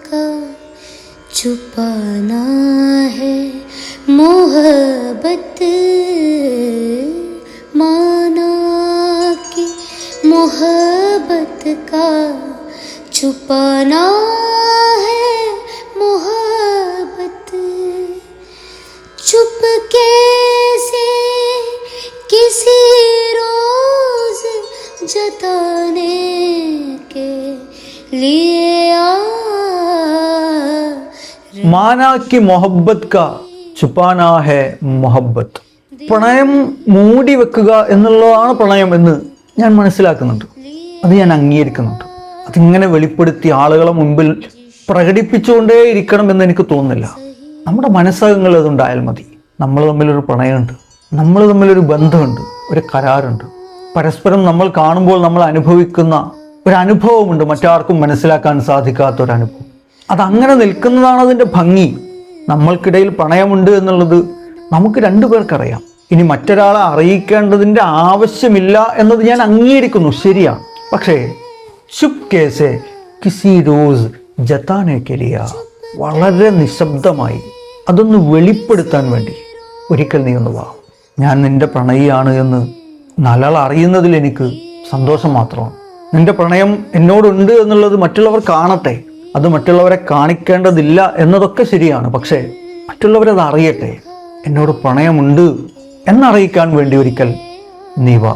का छुपाना है मोहब्बत माना कि मोहब्बत का छुपाना है मोहब्बत चुपके से किसी रोज जताने के लिए മാനാക്കി മൊഹബ്ബത്ത് കാ ചുപ്പാനാ ഹെ മൊഹബ്ബത്ത്. പ്രണയം മൂടി വെക്കുക എന്നുള്ളതാണ് പ്രണയം എന്ന് ഞാൻ മനസ്സിലാക്കുന്നുണ്ട്. അത് ഞാൻ അംഗീകരിക്കുന്നുണ്ട്. അതിങ്ങനെ വെളിപ്പെടുത്തി ആളുകളെ മുൻപിൽ പ്രകടിപ്പിച്ചുകൊണ്ടേ ഇരിക്കണം എന്ന് എനിക്ക് തോന്നുന്നില്ല. നമ്മുടെ മനസ്സകങ്ങളിൽ അതുണ്ടായാൽ മതി. നമ്മൾ തമ്മിലൊരു പ്രണയമുണ്ട്, നമ്മൾ തമ്മിലൊരു ബന്ധമുണ്ട്, ഒരു കരാറുണ്ട്. പരസ്പരം നമ്മൾ കാണുമ്പോൾ നമ്മൾ അനുഭവിക്കുന്ന ഒരു അനുഭവമുണ്ട്, മറ്റാർക്കും മനസ്സിലാക്കാൻ സാധിക്കാത്തൊരനുഭവം. അതങ്ങനെ നിൽക്കുന്നതാണ് അതിൻ്റെ ഭംഗി. നമ്മൾക്കിടയിൽ പ്രണയമുണ്ട് എന്നുള്ളത് നമുക്ക് രണ്ടുപേർക്കറിയാം. ഇനി മറ്റൊരാളെ അറിയിക്കേണ്ടതിൻ്റെ ആവശ്യമില്ല എന്നത് ഞാൻ അംഗീകരിക്കുന്നു, ശരിയാണ്. പക്ഷേ ചുപ് കേസെ കിസി റോസ് ജത്താനെ കെലിയ, വളരെ നിശബ്ദമായി അതൊന്ന് വെളിപ്പെടുത്താൻ വേണ്ടി ഒരിക്കൽ നീ ഒന്ന് വാ. ഞാൻ നിന്റെ പ്രണയിയാണ് എന്ന് നാലാൾ അറിയുന്നതിൽ എനിക്ക് സന്തോഷം മാത്രമാണ്. നിന്റെ പ്രണയം എന്നോടുണ്ട് എന്നുള്ളത് മറ്റുള്ളവർ കാണട്ടെ, അത് മറ്റുള്ളവരെ കാണിക്കേണ്ടതില്ല എന്നതൊക്കെ ശരിയാണ്. പക്ഷേ മറ്റുള്ളവരത് അറിയട്ടെ, എന്നോട് പ്രണയമുണ്ട് എന്നറിയിക്കാൻ വേണ്ടി ഒരിക്കൽ നീ വാ.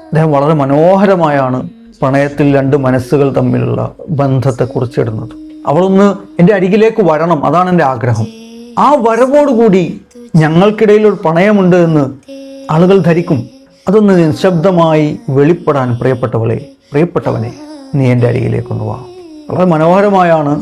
അദ്ദേഹം വളരെ മനോഹരമായാണ് പ്രണയത്തിൽ രണ്ട് മനസ്സുകൾ തമ്മിലുള്ള ബന്ധത്തെ കുറിച്ചിടുന്നത്. അവളൊന്ന് എൻ്റെ അരികിലേക്ക് വരണം, അതാണ് എൻ്റെ ആഗ്രഹം. ആ വരവോടുകൂടി ഞങ്ങൾക്കിടയിൽ ഒരു പ്രണയമുണ്ട് എന്ന് ആളുകൾ ധരിക്കും. അതൊന്ന് നിശബ്ദമായി വെളിപ്പെടാൻ പ്രിയപ്പെട്ടവളെ, പ്രിയപ്പെട്ടവനെ, നീ എൻ്റെ അരികിലേക്കൊന്ന് വാ. വളരെ മനോഹരമായാണ്